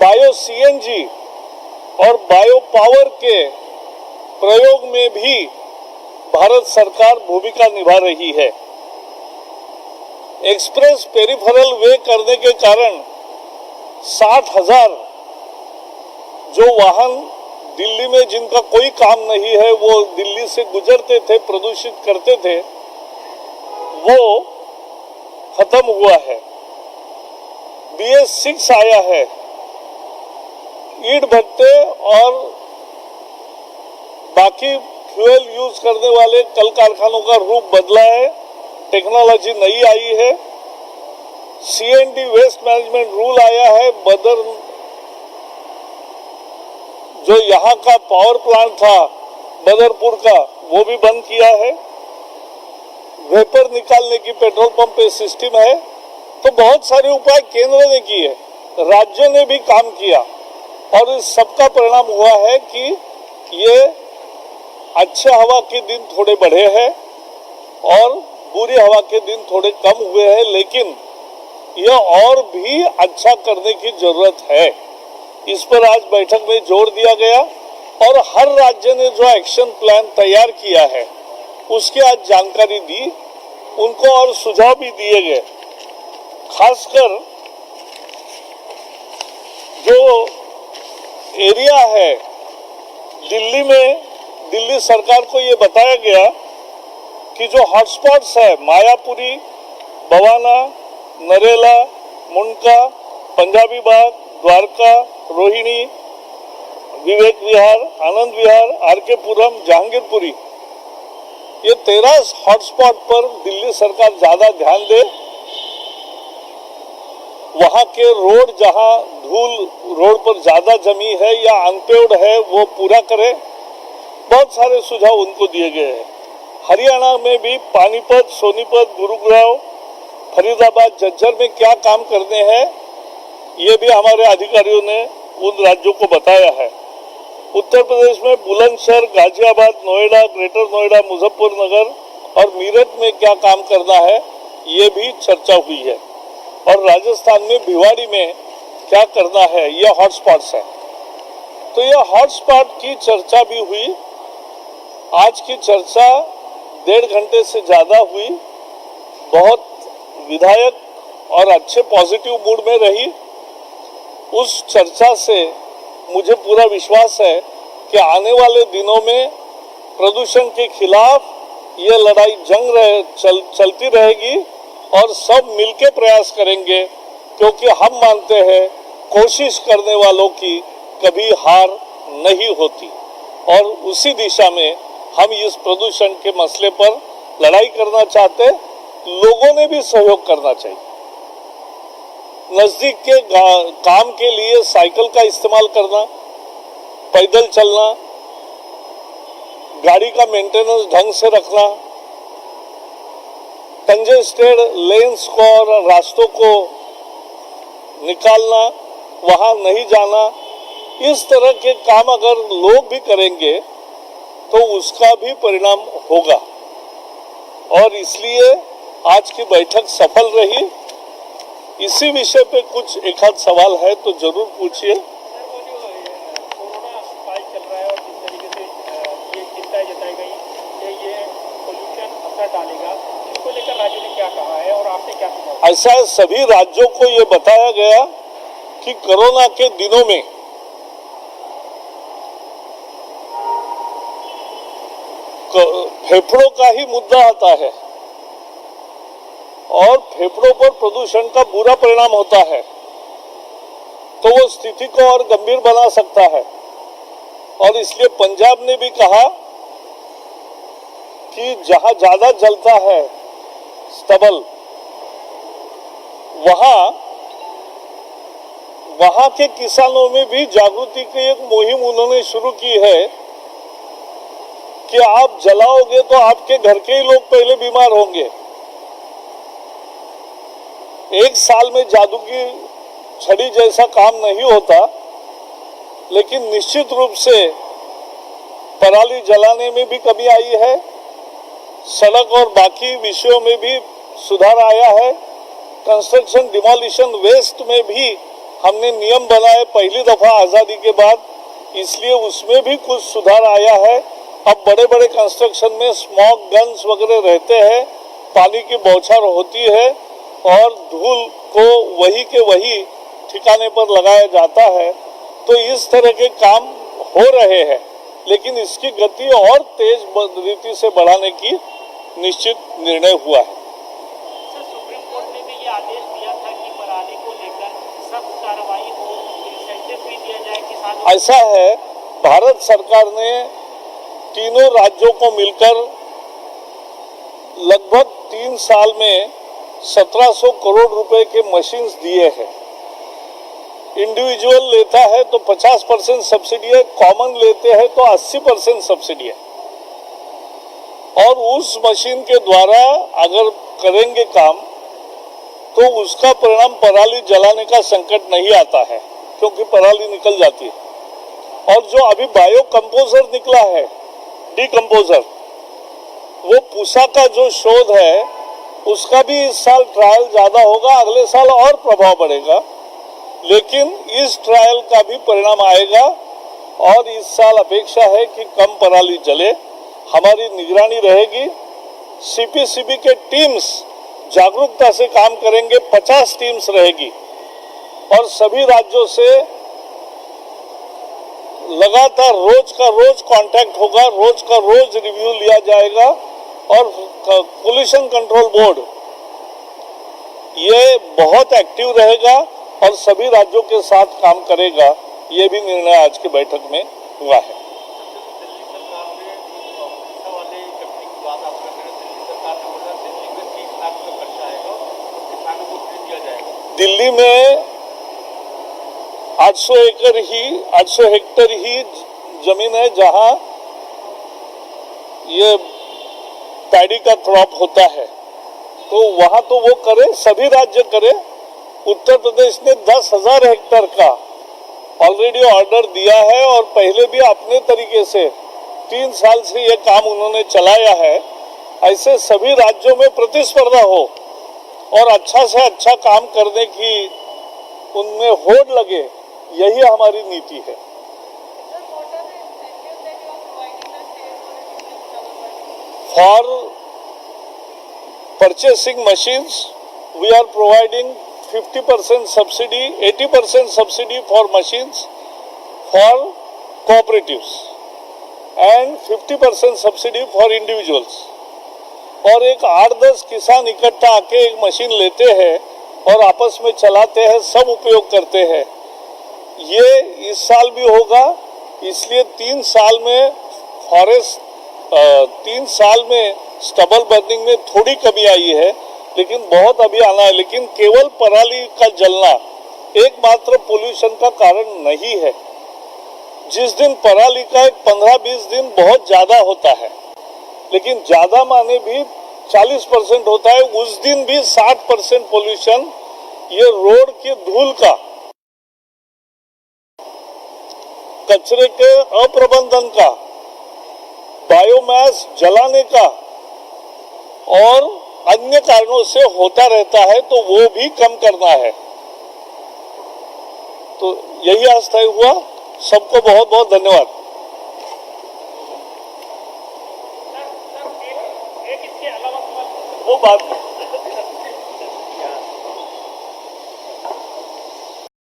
Bio CNG और bio power के प्रयोग में भी भारत सरकार भूमिका निभा रही है। एक्सप्रेस पेरिफेरल वे करने के कारण 60,000 जो वाहन दिल्ली में जिनका कोई काम नहीं है वो दिल्ली से गुजरते थे, प्रदूषित करते थे, वो खत्म हुआ है। BS6 आया है। ईंट भट्टे और बाकी फ्यूल यूज करने वाले कल कारखानों का रूप बदला है, टेक्नोलॉजी नई आई है। CND वेस्ट मैनेजमेंट रूल आया है। जो यहाँ का पावर प्लांट था बदरपुर का, वो भी बंद किया है। वेपर निकालने की पेट्रोल पंप पे सिस्टम है। तो बहुत सारे उपाय केंद्र ने किए, राज्यों ने भी काम किया और इस सबका परिणाम हुआ है कि ये अच्छे हवा के दिन थोड़े बढ़े हैं और बुरी हवा के दिन थोड़े कम हुए हैं, लेकिन यह और भी अच्छा करने की जरूरत है। इस पर आज बैठक में जोर दिया गया और हर राज्य ने जो एक्शन प्लान तैयार किया है उसकी आज जानकारी दी, उनको और सुझाव भी दिए गए। खासकर जो एरिया है दिल्ली में, दिल्ली सरकार को ये बताया गया कि जो हॉटस्पॉट्स है मायापुरी, बवाना, नरेला, मुंडका, पंजाबी बाग, द्वारका, रोहिणी, विवेक विहार, आनंद विहार, RK पुरम, जहांगीरपुरी, ये 13 हॉटस्पॉट पर दिल्ली सरकार ज्यादा ध्यान दे। वहां के रोड जहां धूल रोड पर ज्यादा जमी है या अनपेव्ड है वो पूरा करे। बहुत सारे सुझाव उनको दिए गए हैं। हरियाणा में भी पानीपत, सोनीपत, गुरुग्राम, फरीदाबाद, झज्जर में क्या काम करने हैं ये भी हमारे अधिकारियों ने उन राज्यों को बताया है। उत्तर प्रदेश में बुलंदशहर, गाजियाबाद, नोएडा, ग्रेटर नोएडा, मुजफ्फरनगर और मीरठ में क्या काम करना है ये भी चर्चा हुई है। और राजस्थान में भिवाड़ी में क्या करना है, ये हॉटस्पॉट्स है। तो ये हॉटस्पॉट की चर्चा भी हुई। आज की चर्चा 1.5 घंटे से ज्यादा हुई। बहुत विधायक और अच्छे पॉजिटिव मूड में रही। उस चर्चा से मुझे पूरा विश्वास है कि आने वाले दिनों में प्रदूषण के खिलाफ ये लड़ाई चलती रहेगी और सब मिलके प्रयास करेंगे, क्योंकि हम मानते हैं कोशिश करने वालों की कभी हार नहीं होती। और उसी दिशा में हम इस प्रदूषण के मसले पर लड़ाई करना चाहते। लोगों ने भी सहयोग करना चाहिए। नजदीक के काम के लिए साइकिल का इस्तेमाल करना, पैदल चलना, गाड़ी का मेंटेनेंस ढंग से रखना, कंजेस्टेड लेन्स को और रास्तों को निकालना, वहां नहीं जाना, इस तरह के काम अगर लोग भी करेंगे तो उसका भी परिणाम होगा। और इसलिए आज की बैठक सफल रही। इसी विषय पे कुछ एक आध सवाल है तो जरूर पूछिए। कोरोना स्पाइक चल रहा है और जिस तरीके से ये चिंताएं जताई गई कि ये पोल्यूशन असर डालेगा, इसको लेकर राज्यों ने क्या कहा है और आपने क्या सुझाव? ऐसा सभी राज्यों को ये बताया गया कि कोरोना के दिनों में फेफड़ों का ही मुद्दा आता है और फेफड़ों पर प्रदूषण का बुरा परिणाम होता है, तो वो स्थिति को और गंभीर बना सकता है। और इसलिए पंजाब ने भी कहा कि जहां ज्यादा जलता है स्टबल, वहां के किसानों में भी जागृति की एक मुहिम उन्होंने शुरू की है कि आप जलाओगे तो आपके घर के ही लोग पहले बीमार होंगे। एक साल में जादू की छड़ी जैसा काम नहीं होता, लेकिन निश्चित रूप से पराली जलाने में भी कमी आई है, सड़क और बाकी विषयों में भी सुधार आया है, कंस्ट्रक्शन डिमोलिशन वेस्ट में भी हमने नियम बनाए पहली दफा आजादी के बाद, इसलिए उसमें भी कुछ सुधार आया है। अब बड़े बड़े कंस्ट्रक्शन में स्मोक गन्स वगैरह रहते हैं, पानी की बौछार होती है और धूल को वही के वही ठिकाने पर लगाया जाता है। तो इस तरह के काम हो रहे हैं, लेकिन इसकी गति और तेज रीति से बढ़ाने की निश्चित निर्णय हुआ है। सर, सुप्रीम कोर्ट ने भी ये आदेश दिया था कि पराली को लेकर सख्त कार्रवाई हो, इंसेंटिव भी दिया जाए किसानों। ऐसा है, भारत सरकार ने तीनों राज्यों को मिलकर लगभग 3 साल में 1700 करोड़ रुपए के मशीन्स दिए हैं। इंडिविजुअल लेता है तो 50% सब्सिडी है, कॉमन लेते हैं तो 80% सब्सिडी है। और उस मशीन के द्वारा अगर करेंगे काम तो उसका परिणाम पराली जलाने का संकट नहीं आता है, क्योंकि पराली निकल जाती है। और जो अभी बायो कंपोजर निकला है, डिकम्पोजर, वो पूसा का जो शोध है उसका भी इस साल ट्रायल ज्यादा होगा, अगले साल और प्रभाव बढ़ेगा। लेकिन इस ट्रायल का भी परिणाम आएगा और इस साल अपेक्षा है कि कम पराली जले। हमारी निगरानी रहेगी। सीपीसीबी के टीम्स जागरूकता से काम करेंगे, 50 टीम्स रहेगी और सभी राज्यों से लगातार रोज का रोज कांटेक्ट होगा, रोज का रोज रिव्यू लिया जाएगा। और पोल्यूशन कंट्रोल बोर्ड ये बहुत एक्टिव रहेगा और सभी राज्यों के साथ काम करेगा। ये भी निर्णय आज की बैठक में हुआ है। दिल्ली सरकार ने पैसा वाले इकट्ठी की बात आप कर रहे हैं। दिल्ली सरकार ने बोला दिल्ली में 30 लाख का खर्चा आएगा और किसानों को फ्री दिया जाएगा। दिल्ली में 800 हेक्टेयर ही जमीन है जहां ये पैडी का क्रॉप होता है, तो वहां तो वो करे, सभी राज्य करे। उत्तर प्रदेश ने 10,000 हेक्टेयर का ऑलरेडी ऑर्डर दिया है और पहले भी अपने तरीके से 3 साल से ये काम उन्होंने चलाया है। ऐसे सभी राज्यों में प्रतिस्पर्धा हो और अच्छा से अच्छा काम करने की उनमें होड़ लगे, यही हमारी नीति है। For purchasing machines, we are providing 50% subsidy, 80% subsidy for machines for cooperatives and 50% subsidy for individuals. और एक 8-10 किसान इकट्ठा आके एक मशीन लेते हैं और आपस में चलाते हैं, सब उपयोग करते हैं। ये इस साल भी होगा, इसलिए 3 साल में फॉरेस्ट 3 साल में स्टबल बर्निंग में थोड़ी कमी आई है, लेकिन बहुत अभी आना है। लेकिन केवल पराली का जलना एकमात्र पोल्यूशन का कारण नहीं है। जिस दिन पराली का 15-20 दिन बहुत ज्यादा होता है, लेकिन ज्यादा माने भी 40% होता है, उस दिन भी 60% पोल्यूशन ये रोड की धूल का, कचरे के अप्रबंधन का, बायोमास जलाने का और अन्य कारणों से होता रहता है, तो वो भी कम करना है। तो यही आज तय हुआ। सबको बहुत बहुत धन्यवाद। एक इसके अलावा वो बात